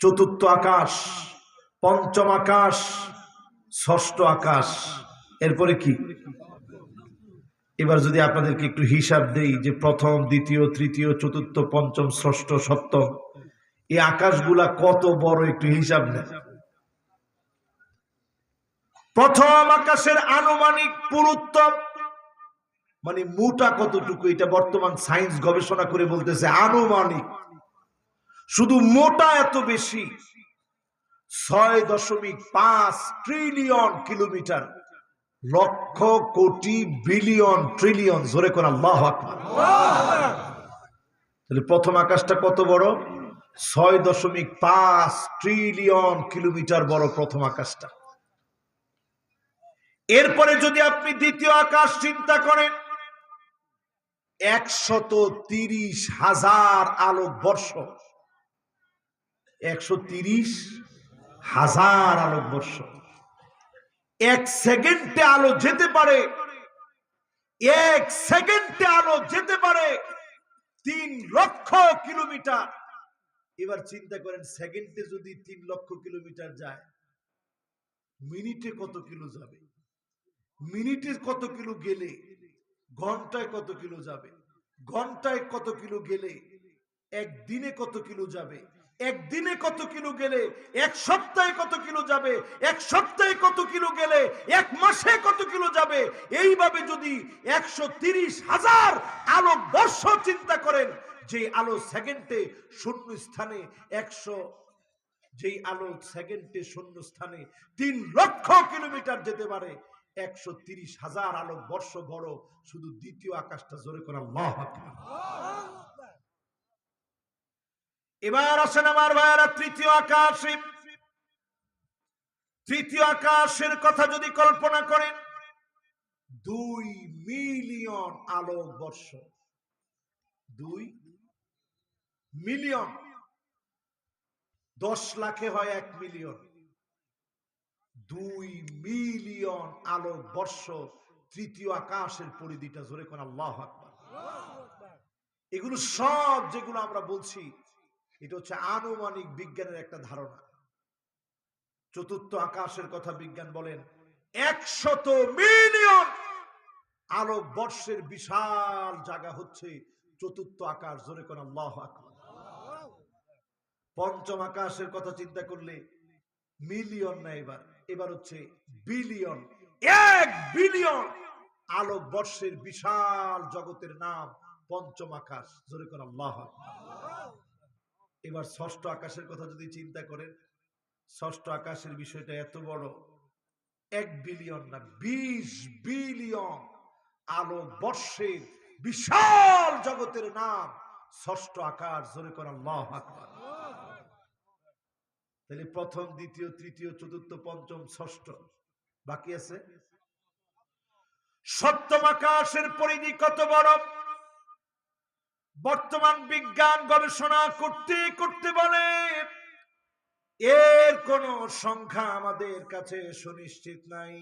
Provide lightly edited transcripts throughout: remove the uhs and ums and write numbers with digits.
চতুর্থ আকাশ, পঞ্চম আকাশ, ষষ্ঠ আকাশ, এরপরে কি? এবার যদি আপনাদেরকে একটু হিসাব দেই যে প্রথম, দ্বিতীয়, তৃতীয়, চতুর্থ, পঞ্চম, ষষ্ঠ, সপ্তম, এই আকাশগুলা কত বড় একটু হিসাব নেন। প্রথম আকাশের আনুমানিক পুরুত্ব মানে মোটা কতটুকু, এটা বর্তমান সায়েন্স গবেষণা করে বলতেছে আনুমানিক। শুধু মোটা এত বেশি, 6.5 trillion kilometre, lakh crore billion trillion, জোরে কোন আল্লাহু আকবার। তাহলে প্রথম আকাশটা কত বড়? 6.5 ট্রিলিয়ন কিলোমিটার বড় প্রথম আকাশটা। এরপরে যদি আপনি দ্বিতীয় আকাশ চিন্তা করেন, 130,000 আলোকবর্ষ, 130,000 আলোকবর্ষ। এক সেকেন্ডে আলো যেতে পারে, এক সেকেন্ডে আলো যেতে পারে 3 লক্ষ কিলোমিটার। এবার চিন্তা করেন, সেকেন্ডে যদি 3 লক্ষ কিলোমিটার যায়, মিনিটে কত কিলো যাবে? মিনিটে কত কিলো গেলে ঘন্টায় কত কিলো যাবে? ঘন্টায় কত কিলো গেলে একদিনে কত কিলো যাবে? একদিনে কত কিলো গেলে এক সপ্তাহে কত কিলো যাবে? এক সপ্তাহে কত কিলো গেলে এক মাসে কত কিলো যাবে? এইভাবে যদি 130,000 আলোকবর্ষ চিন্তা করেন, যে আলো সেকেন্ডে শূন্য স্থানে 100, যেই আলো সেকেন্ডে শূন্য স্থানে 3 লক্ষ কিলোমিটার যেতে পারে, 130,000 আলোকবর্ষ বড় শুধু দ্বিতীয় আকাশটা, জোরে করে আল্লাহু আকবার। এবার আসেন আমার ভাইয়েরা, তৃতীয় আকাশ। তৃতীয় আকাশের কথা যদি কল্পনা করেন, 2 মিলিয়ন আলোকবর্ষ, 2 মিলিয়ন, 10 লাখে হয় 1 মিলিয়ন, 2 মিলিয়ন আলোকবর্ষ তৃতীয় আকাশের পরিধিটা, জোরে কোন আল্লাহু আকবার। এগুলো সব যেগুলো আমরা বলছি, এটা হচ্ছে আনুমানিক বিজ্ঞানের একটা ধারণা। চতুর্থ আকাশের কথা বিজ্ঞান বলেন 100 মিলিয়ন আলোকবর্ষের বিশাল জায়গা হচ্ছে চতুর্থ আকাশ, জোরে কোন আল্লাহু আকবার। পঞ্চম আকাশের কথা চিন্তা করলে মিলিয়ন না, এবার হচ্ছে বিলিয়ন। 1 বিলিয়ন আলোকবর্ষের বিশাল জগতের নাম পঞ্চম আকাশ, জোরে কোন আল্লাহু আকবার। এবার ষষ্ঠ আকাশের কথা যদি চিন্তা করেন, ষষ্ঠ আকাশের বিষয়টা এত বড়, 1 বিলিয়ন না, 20 বিলিয়ন আলোকবর্ষের বিশাল জগতের নাম ষষ্ঠ আকাশ, জোরে কোন আল্লাহু আকবার। তাহলে প্রথম, দ্বিতীয়, তৃতীয়, চতুর্থ, পঞ্চম, ষষ্ঠ, বাকি আছে সপ্তম আকাশের পরিধি কত বড়? বর্তমান বিজ্ঞান গবেষণা করতে করতে বলে এর কোন সংখ্যা আমাদের কাছে সুনিশ্চিত নাই।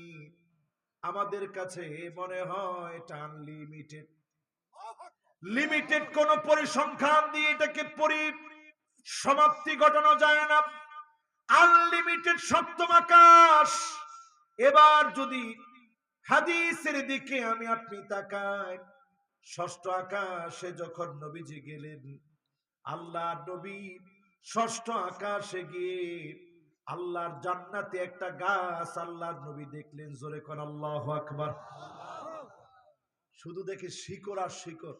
আমাদের কাছে মনে হয় এটা আনলিমিটেড। লিমিটেড কোন পরিসংখ্যান দিয়ে এটাকে সমাপ্তি ঘটানো যায় না। আনলিমিটেড সপ্তম আকাশ। এবার যদি হাদিসের দিকে আমি আপনি তাকাই, ষষ্ঠ আকাশে যখন নবীজি গেলেন, আল্লাহ নবী ষষ্ঠ আকাশে গিয়ে আল্লাহর জান্নাতে একটা গাছ আল্লাহর নবী দেখলেন, জোরে কোন আল্লাহু আকবার। শুধু দেখে শিকড় আর শিকড়,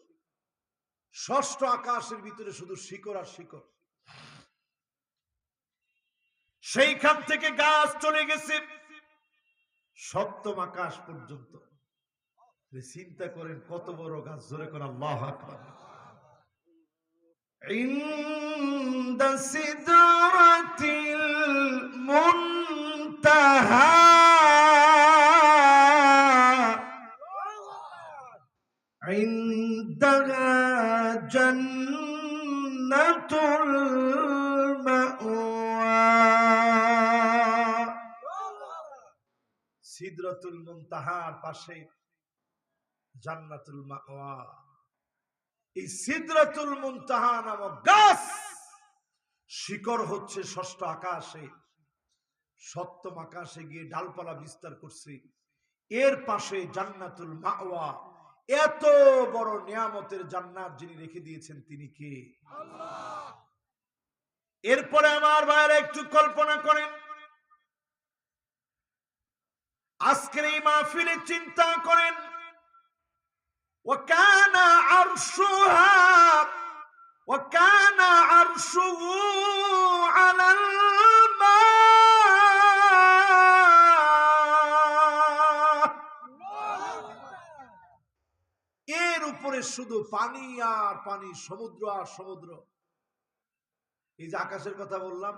ষষ্ঠ আকাশের ভিতরে শুধু শিকড় আর শিকড়। সেইখান থেকে গাছ চলে গেছে সপ্তম আকাশ পর্যন্ত। চিন্তা করেন কত বড় গাছ, জোরে কোন আল্লাহু আকবার। ইনদা সিদরাতিল মুনতাহা ইনদাহা জান্নাতুল মাওয়া। সিদরাতুল মুনতাহার পাশে জান্নাতুল মাওয়া। এই সিদরাতুল মুনতাহা নামক গাছ শিকড় হচ্ছে ষষ্ঠ আকাশে, সপ্তম আকাশে গিয়ে ডালপালা বিস্তার করছে। এর পাশে জান্নাতুল মাওয়া, এত বড় নিয়ামতের জান্নাত যিনি রেখে দিয়েছেন তিনি কে? আল্লাহ। এরপরে আমার ভাইয়েরা একটু কল্পনা করেন, আজকের এই মাহফিলে চিন্তা করেন, ওয়াকানা আরশুহা ওয়াকানা আরশুহু আলাল মা, এর উপরে শুধু পানি আর পানি, সমুদ্র আর সমুদ্র। এই যে আকাশের কথা বললাম,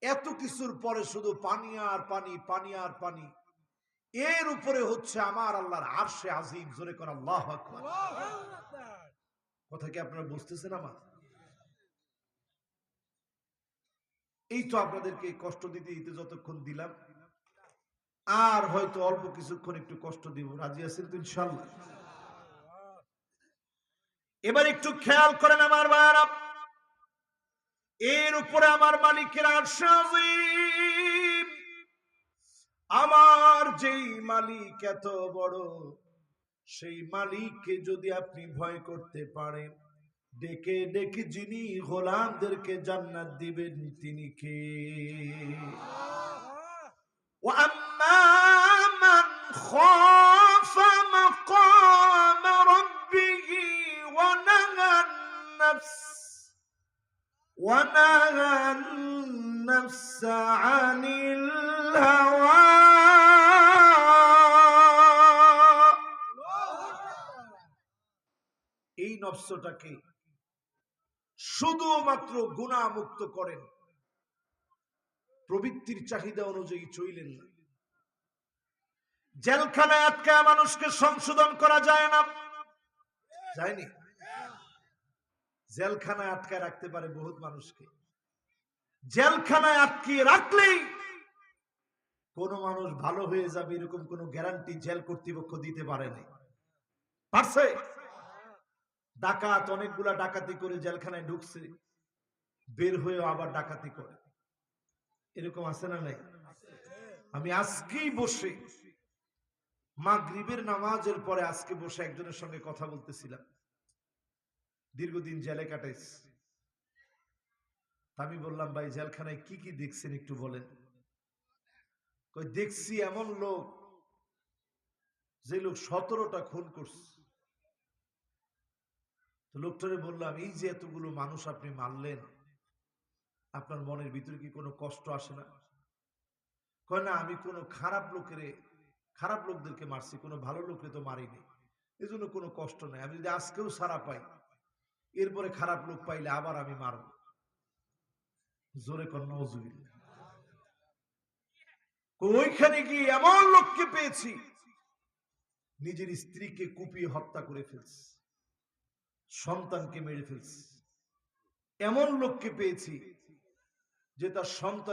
এত কিছুর পরে শুধু পানি আর পানি, পানি আর পানি। এর উপরে হচ্ছে আমার আল্লাহর আরশে আজিম। জোরে কর আল্লাহু আকবার। কথা কি আপনারা বুঝতেছেন আমার? এই তো আপনাদেরকে কষ্ট দিতে দিতে যতক্ষণ দিলাম, আর হয়তো অল্প কিছুক্ষণ একটু কষ্ট দিব। রাজি আছেন তো ইনশাআল্লাহ? এবার একটু খেয়াল করেন আমার ভাইরা, এর উপরে আমার মালিকের আরশে আজিম। আমার যেই মালিক এত বড়, সেই মালিককে যদি আপনি ভয় করতে পারেন, ডেকে ডেকে যিনি গোলামদেরকে জান্নাত দিবেন তিনি কে? وَأَمَّا مَنْ خَافَ مَقَامَ رَبِّهِ وَنَهَى النَّفْسَ عَنِ الْهَوَى, এই নফসটাকে শুধুমাত্র গুনাহ মুক্ত করেন, প্রবৃত্তির চাহিদা অনুযায়ী চলিলেন না। জেলখানায় আটকায় মানুষকে সংশোধন করা যায় না, যায়নি? জেলখানায় আটকায় রাখতে পারে বহুত মানুষকে। জেলখানায় আটকিয়ে রাখলেই কোন মানুষ ভালো হয়ে যাবে এরকম কোন গ্যারান্টি জেল কর্তৃপক্ষ দিতে পারে না। পারছে? ডাকাত অনেকগুলা ডাকাতি করে জেলখানায় ঢুকছে, বের হয়েও আবার ডাকাতি করে। এরকম আছে না নাই? আমি আজকেই বসে মাগরিবের নামাজের পরে আজকে বসে একজনের সঙ্গে কথা বলতেছিলাম, দীর্ঘদিন জেলে কাটাইছে। আমি বললাম, ভাই জেলখানায় কি কি দেখছেন একটু বলেন। কই, দেখছি এমন লোক যে লোক 17টা খুন করছে। তো লোকটারে বললাম, এই যে এতগুলো মানুষ আপনি মারলেন, আপনার মনের ভিতরে কি কোনো কষ্ট আসে না? কয় না, আমি কোনো খারাপ লোকদেরকে মারছি, কোনো ভালো লোককে তো মারিনি, এই জন্য কোনো কষ্ট নাই। আমি যদি আজকেও সারা পাই, এরপরে খারাপ লোক পাইলে আবার আমি মারব। জোরে কর নাউজুবিল্লাহ। ওইখানে গিয়ে এমন লোককে পেয়েছি নিজের স্ত্রীকে কুপিয়ে হত্যা করে ফেলছে, সন্তানকে মেরে ফেলছে। এমন লোককে পেয়েছি যে তার সন্তান